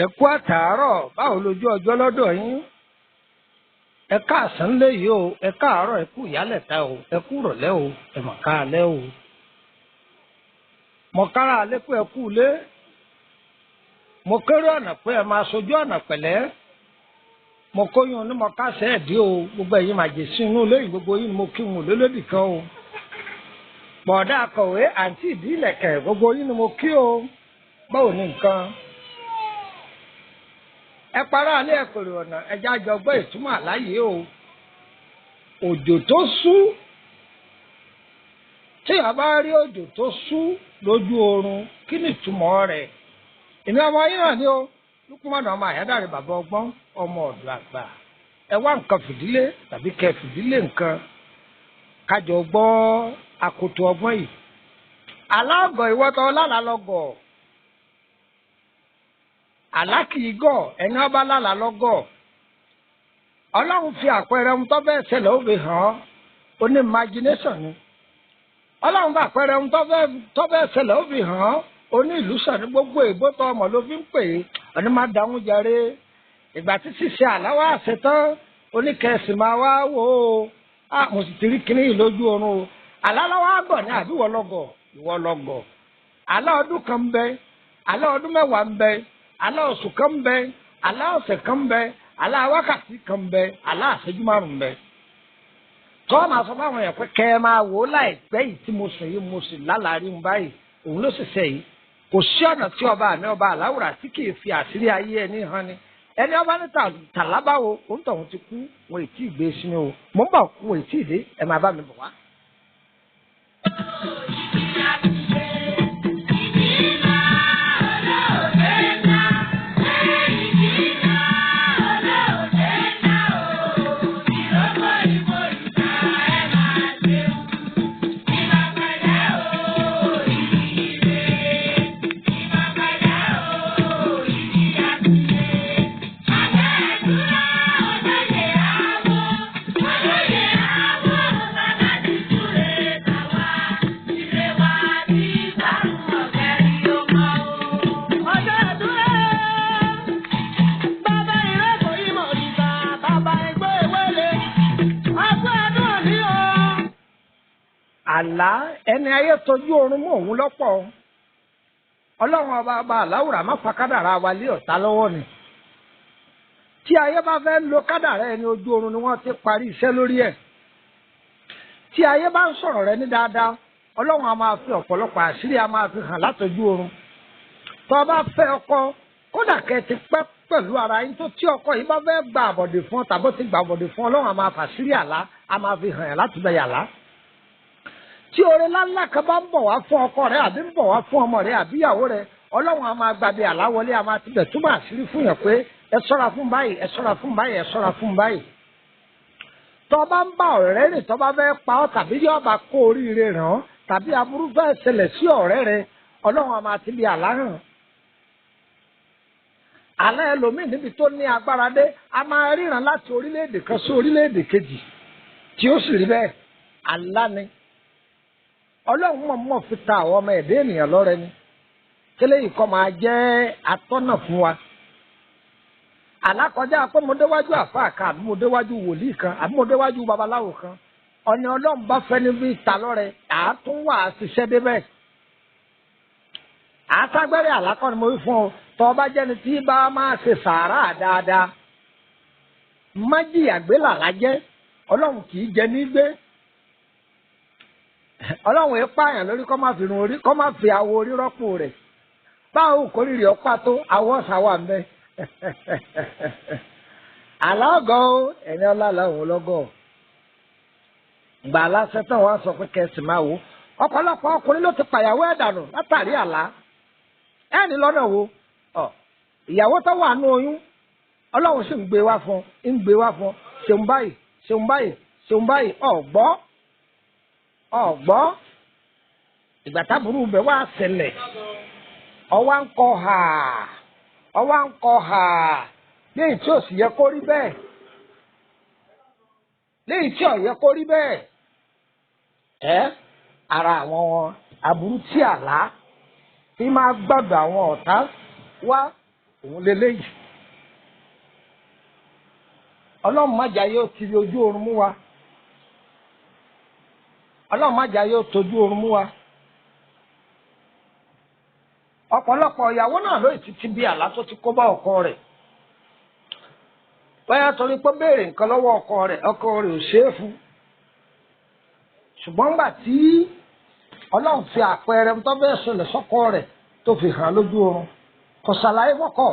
Ẹ kú àtàárọ̀, báwo lójú ọjọ́ lọ́dọ̀ yín? Ẹ káàsán léyìí o, ẹ káàárọ̀, ẹ kú ìyálẹ̀ta o, ẹ kú ìrọ̀lẹ́ o, ẹ mà káalẹ́ o. Mo kára alẹ́ pé ẹ kú ilé. Mo kéré ọ̀nà pé ẹ máa sojú ọ̀nà pẹ̀lẹ́. Mo kóyún ní mo kásẹ̀ ẹ̀dí o, gbogbo ẹ̀yin màjèsí inú ilé yìí gbogbo yín ni mo kí wọn lólódì kan o. Bọ̀dá akọ̀wé àǹtí ìdí ìlẹ̀kẹ̀ gbogbo yín ni mo kí o. Báwo ni nǹkan? Ẹ pará alẹ́ ẹ̀kọ́rẹ́ ọ̀nà ẹja jọ gbọ́ ìtumọ̀ àláyé o. Òjò tó sú. Tí a bá rí òjò tó sú lójú oorun, kí ni ìtumọ̀ rẹ̀? Èmi ọmọ yín náà ni o. Lúkúmọ̀nà ọmọ àyádáre bàbá ọgbọ́n ọmọ ọ̀dọ̀ àgbà. Ẹ wá nǹkan fìdílé tàbí kẹ fìdílé nǹkan. Kájọ gbọ́ akoto ọgbọ́n yìí. Aláàgọ̀ ìwọ́tọ̀ lálàá lọ́gọ̀. Àlá kìí gọ̀ ẹni ọba lálàá lọ́gọ̀. Ọlọ́run fi àpẹẹrẹ ohun tó fẹ́ ṣẹlẹ̀ ó fi hàn án. Ó ní imagination ni. Ọlọ́run fi àpẹẹrẹ ohun tó fẹ́ ṣẹlẹ̀ ó fi hàn án. Ó ní illusion ní gbogbo ègbó tó ọmọ ló fi ń pè é. Ọ̀ní máa dáhùn jàre. Ìgbà tí ṣíṣe àlá wá ṣetán, oníkẹ́sì máa wá wò ó. Mo sì ti rí kinní yìí lójú oorun o. Àlá lọ́wọ́ àgọ̀ ni àbí ìwọ lọ́gọ̀? Ìwọ lọ́gọ̀. Àlá ọdún kan ń bẹ. Àlá ọdún mẹ́wàá ń bẹ. Àlá oṣù kan ń bẹ. Àlá ọ̀sẹ̀ kan ń bẹ. Àlá wákàtí kan ń bẹ. Àlá àṣẹjú márùn-ún ń bẹ. Tọ́ máa sọ fáwọn èèyàn pé kẹ́ ẹ máa wò ó láìpẹ́ yìí tí mo sùn yìí mo sì lálàárí ń báyìí. Òun ló sì ṣe yìí. Kò sí ọ̀nà tí ọba àmì ọba àláwùrà tí kì í fi àṣírí ayé ẹni hàn ni. Ẹni ọba ní tàlábáwo òun tọ̀hún ti kú wọn ì tí ì gbé sínú o. Mò ń bọ̀ kú wọn ì tí ì dé ẹ máa bá mi bọ̀ wá. Àlá ẹni ayé tọ́jú oorun mọ́ òun lọ́pọ̀. Ọlọ́run ọba àláwùrà má fa kádàrá wa lé ọ̀tá lọ́wọ́ ni. Tí ayé bá fẹ́ lo kádàrá ẹni ojú oorun ni wọ́n ti parí iṣẹ́ lórí ẹ̀. Tí ayé bá ń sọ̀rọ̀ rẹ ní dáadáa, Ọlọ́run a máa fi ọ̀pọ̀lọpọ̀ àṣírí a máa fi hàn látọjú oorun. Tọ́ bá fẹ́ ọkọ, kódà kẹ́ ti pẹ́ pẹ̀lú ara yín tó tí ọkọ yìí bá fẹ́ gba àbọ̀dè fún ọ tàbí ó ti gba àbọ̀dè fún Ọlọ́run a máa fàṣírí àlá a máa fi hàn yàn láti bẹ̀yà lá. Tí oore ńláńlá kan bá ń bọ̀ wá fún ọkọ rẹ àbí ń bọ̀ wá fún ọmọ rẹ àbí ìyàwó rẹ, Ọlọ́run a máa gbàgbé àláwọlé a máa tibẹ̀ túmọ̀ àṣírí fún yàn pé ẹ ṣọ́ra fún báyìí ẹ ṣọ́ra fún báyìí ẹ ṣọ́ra fún báyìí. Tọ́ bá ń bá ọ̀rẹ́ rìn tọ́ bá fẹ́ pa ọ́ tàbí yóò bá kó oríire ràn ọ́ tàbí aburú fẹ́ ṣẹlẹ̀ sí ọ̀rẹ́ rẹ, Ọlọ́run a máa ti bí àlá hàn. Àlá ẹlòmíì níbi tó ní agbára dé a máa ríran láti orílẹ̀-èdè kan sí orílẹ̀-èdè kejì tí ó sì rí bẹ́ẹ̀ àlá ni. Ọlọ́run mọ̀ fi ta àwọn ọmọ ẹ̀dá ènìyàn lọ́rẹ ni. Kílẹ̀ yìí kọ́ máa jẹ́ atọ́nà fún wa. Àlákọjá pé mo déwájú àfáà kan àbí mo déwájú wòlíì kan àbí mo déwájú babaláwo kan. Ọ̀nà Ọlọ́run bá fẹ́ ní bí ta lọ́rẹ àátún wà á ṣiṣẹ́ débẹ̀. Àátágbẹ́rẹ́ àlákọ́ ni mo wí fún ọ. Tọ́ bá jẹ́ni tí bá máa ṣe sàárà dáadáa. Má jìyà gbé làlá jẹ́. Ọlọ́run kì í jẹ ní gbé. Ọlọ́run ẹ̀ pààyàn lórí kọ́ máa fi run orí kọ́ máa fi àwọ̀ orí rọ́pò rẹ̀. Báwo kò rí rí ọ̀pá tó àwọ̀ ọ̀sà wà mẹ́. Àlágọ̀ o ẹni ọlá làwọn ọlọ́gọ̀. Ìgbà aláṣẹ tán wọ́n á sọ pé kẹ́sì máa wò. Ọ̀pọ̀lọpọ̀ ọkùnrin ló ti pàyàwó ẹ̀ dànù látàrí àlá. Ẹni lọ́nà wo? Ìyàwó tó wà nú oyún. Ọlọ́run sì ń gbé wá fún ṣeun báyìí ṣeun báyìí ṣeun báyìí ọ̀gbọ́. Ọ̀gbọ́ ìgbà táburú bẹ̀ wá ṣẹlẹ̀ ọwá ń kọ hà léyìí tí ò sì yẹ kó rí bẹ́ẹ̀ léyìí tí ò yẹ kó rí bẹ́ẹ̀ ara àwọn aburú tí àlá tí máa gbọ́dọ̀ àwọn ọ̀tá wá òun lélẹ́yìí. Ọlọ́run má jà yóò ti ojú oorun mú wa. Ọlọ́run má jà yóò tójú oorun mú wa. Ọ̀pọ̀lọpọ̀ ìyàwó náà ló ti bí àlá tó ti kó bá ọkọ rẹ̀. Bóyá torí pé béèrè nǹkan lọ́wọ́ ọkọ rẹ̀ ò ṣe é fún. Ṣùgbọ́n nígbà tí Ọlọ́run fi àpẹẹrẹ tó bẹ́ẹ̀ ṣẹlẹ̀ sọ́kọ rẹ̀ tó fi hàn lójú oorun, kò ṣàlàyé fọ́kọ,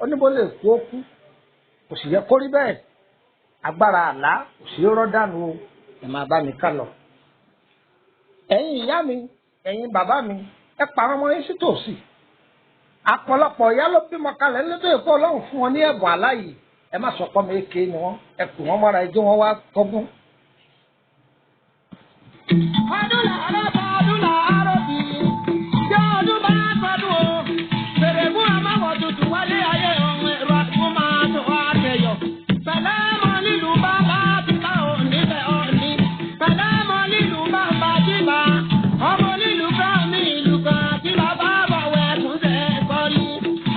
ó ní bó lè kú ó kú, kò sì yẹ kó rí bẹ́ẹ̀. Agbára àlá kò sí rọ́ dànù o, ẹ máa bá mi ká lọ. Ẹ̀yin ìyá mi, ẹ̀yin bàbá mi, ẹ pa ọmọ yín sí tòsí. Àpọ̀lọpọ̀ ìyá ló bímọ kalẹ̀ nílé èkó Ọlọ́run fún wọn ní ẹ̀bùn àlá yìí. Ẹ má sọ pọ́nmi èké ni wọ́n, ẹ pè wọ́n mọ́ra ẹjọ́ wọn wá kọ́gbọ́n. Ọdún làárọ̀ bí jẹ́ ọdún bá sọdún o. Fèrè mú àmàwọ̀ tuntun wálé ayé ohun ẹ̀rọ àtúntò máa tó àtẹ̀yọ̀. Pẹ̀lẹ́ mọ lílù bàbá bíbá òní bẹ̀ òní. Pẹ̀lẹ́ mọ lílù bàbá bíbá. Ọmọ lílù bá mi ìlú kan tí bàbá bọ̀ wẹ̀ tún tẹ̀ kọ́rí.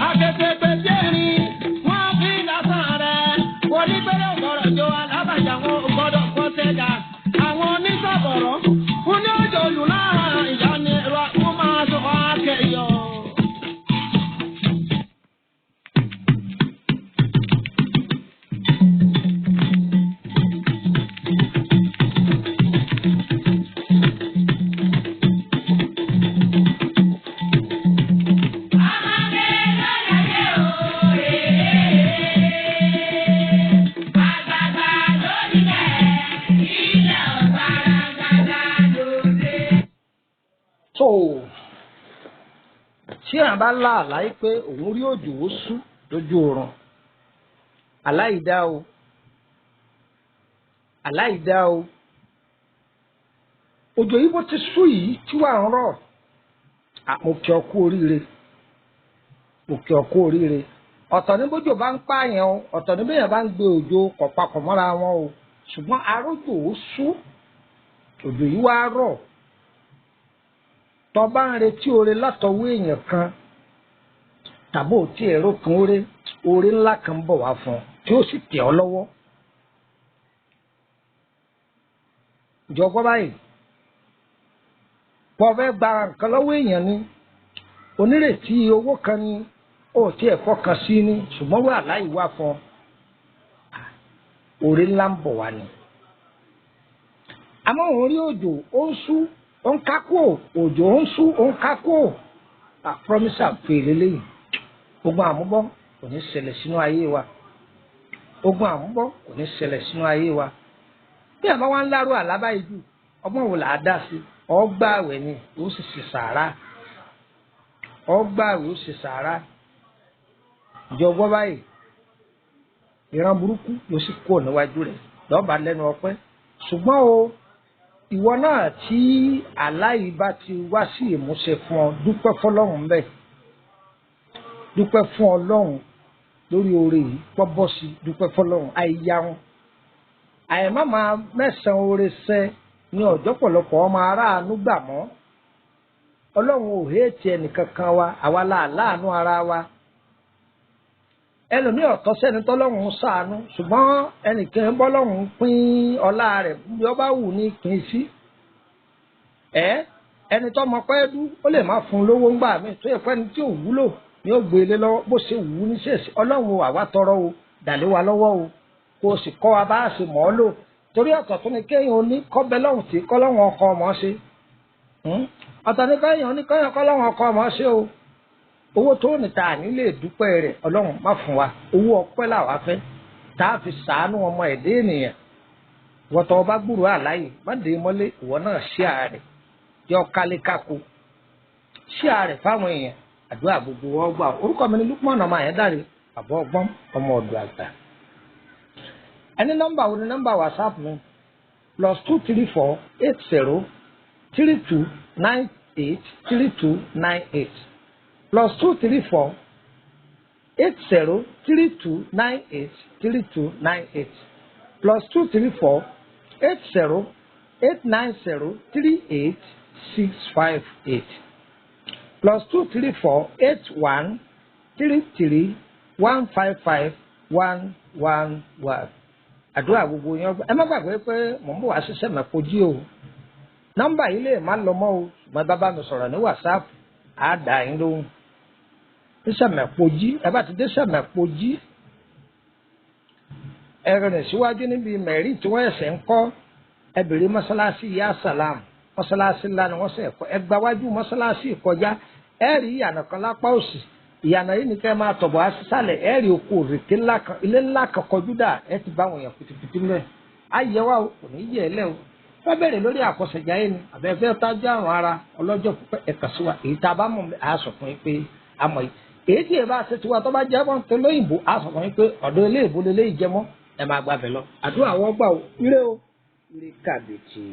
Àtẹ̀tẹ̀ pèsè rin wọ́n fi lásán rẹ̀. Onígbẹ́rẹ́ ògbọ́dọ̀ jó alábàjá wọn ò gbọ́dọ̀ kọ́ sẹ́jà. Àwọn onísọ̀bọ̀rọ̀ fún ní òjò lù náà ìyá ni ẹ̀rọ àkókò máa tó àkẹyọ̀. Tí à bá lá àlá yìí pé òun rí òjò ó sú lójú oorun, aláìdá o, aláìdá o. Òjò yìí bó ti sú yìí tí wàá ń rọ̀, mo kí ọ kú oríire, mo kí ọ kú oríire. Ọ̀tọ̀ ní bójò bá ń pààyàn o, ọ̀tọ̀ ní béèyàn bá ń gbé òjò kọ̀ papọ̀ mọ́ra wọn o, ṣùgbọ́n arójò ó sú, òjò yìí wá rọ̀. Tó bá ń retí oore látọwọ́ èèyàn kan tàbí òtí ẹ̀rọ kan oore ńlá kan bọ̀ wá fún ọ tí ó sì tẹ̀ ọ́ lọ́wọ́. Ìjọba báyìí pọ̀ fẹ́ gba nǹkan lọ́wọ́ èèyàn ni, onírètí owó kan ni òtí ẹ̀kọ́ kan sí ni, ṣùgbọ́n wà láì wá fún ọ. Oore ńlá ń bọ̀ wá ni. Àmọ́ òun rí òjò ó ń sú, ó ń kákó, òjò ó ń sú, ó ń kákó. Promise àpèlè lẹ́yìn. Ogun àmúbọ́ kò ní ṣẹlẹ̀ sínú ayé wa. Ogun àmúbọ́ kò ní ṣẹlẹ̀ sínú ayé wa. Bí àbá wa ń lárú àlábá ìlú, ọgbọ́n wo là á dá sí? Ọgbà àwẹ̀ ni ó sì ṣe sàárà. Ọgbà àwẹ̀ ó ṣe sàárà. Ìjọba báyìí, ìran burúkú ló sì kó níwájú rẹ̀ lọ́ba lẹ́nu ọpẹ́. Ṣùgbọ́n o, ìwọ náà tí aláì bá ti wá sí ìmúṣẹ fún ọ, dúpẹ́ fọ́lọ́run bẹ́ẹ̀. Dúpẹ́ fún Ọlọ́run lórí oore yìí pọ́ bọ́ sí, dúpẹ́ fọ́lọ́run àìyáwọn. Àìmá máa mẹ́sàn-án oore sẹ́ ní ọjọ́ pọ̀lọpọ̀ ọmọ aráàánú gbà mọ́. Ọlọ́run ò héètì ẹnìkankan wa, àwa láàánú ara wa. Ẹlòmíì ọ̀tọ̀ sẹ́ni tọ́lọ́run ṣàánú, ṣùgbọ́n ẹnìkan bọ́lọ́run pín ọlá rẹ̀ bí ó bá wù ní pín sí. Ẹni tó mọ pẹ́ dú ó lè má fún lówó ńgbà mí tó yẹ pẹ́ni tí ò wúlò ni ó gbé lé lọ́wọ́ bó ṣe wù ú ní ṣèṣì. Ọlọ́run ò àwa tọrọ o, dàlé wa lọ́wọ́ o, kó o sì kọ́ wa bá a ṣe mọ̀ ọ́ lò. Torí ọ̀tọ̀ tó ní kéèyàn oní kọ́bẹ lọ́hùn tí kọ́lọ́hùn ọkọ ọmọ ṣe. Ọ̀tọ̀ ní kéèyàn oní kọ́lọ́hùn ọkọ ọmọ ṣe o. Owó tó ní ta ní lè dúpẹ́ rẹ̀ Ọlọ́run má fún wa, owó ọpẹ́ làwa fẹ́ tá a fi ṣàánú ọmọ ẹ̀dá ènìyàn. Wọ́tọ̀ ọba gbúrò àláyè má dé mọ́lé, ìwọ náà ṣí ààrẹ yọ kálé kákó, ṣí ààrẹ fáwọn èèyàn, àdúrà gbogbo wọn gbà. Orúkọ mi ni Lukman ọmọ Ayédáre, bàbá ọgbọ́n ọmọ ọ̀dọ̀ àgbà. Ẹni nọ́mbà wo ni nọ́mbà WhatsApp mi? +234 80 32 98 3298. +234 80 32 98 3298. +234 80 890 38658. +234 81 33 155-111. àdúrà gbogbo yẹn ẹ má gbàgbé pé mò ń bọ̀ wá sí Sẹ́mẹ̀pọ̀jì o nọ́mbà yìí lè má lọ mọ́ o ṣùgbọ́n bàbá mi sọ̀rọ̀ ní WhatsApp á dà yín lóhùn ní Sẹ́mẹ̀pọ̀jì ẹ bá ti dé Sẹ́mẹ̀pọ̀jì ẹ rìn síwájú níbi mẹ̀rí tí wọ́n ẹ̀sẹ̀ ń kọ́ ẹ bèrè mọ́sálásí Yá Sàlám mọ́sálásí ńlá ni wọ́n sẹ̀ kọ́ ẹ gbáwájú mọ́sálásí ìkọjá ẹ rí ìyànà kan lápá òsì ìyànà yìí ni kẹ́ máa tọ̀bọ̀ á sísàlẹ̀ ẹ rí oko òrèké ńlá kan ilé ńlá kan kọjú dà ẹ ti bá àwọn èèyàn pìtìpìtì mẹ́ ayẹwà kò ní yẹ ẹ lẹ́ o wọ́n bẹ̀rẹ̀ lórí àkọsẹ̀já yìí ni àbẹ̀fẹ́ tájú àrùn ara ọlọ́jọ́ pípẹ́ ẹ̀ka sí wa èyí tá a bá mọ̀ á sọ fún yín pé a mọ̀ yìí èyí tí èèbá ṣe tiwa tó bá jẹ́ wọn tó lóyìnbó á sọ fún yín pé ọ̀dọ̀ ilé ìbò lè léyìí jẹ́ mọ́ ẹ máa gbàbẹ̀ lọ àdúrà wọn gbà ó ire o ire kàbìtì.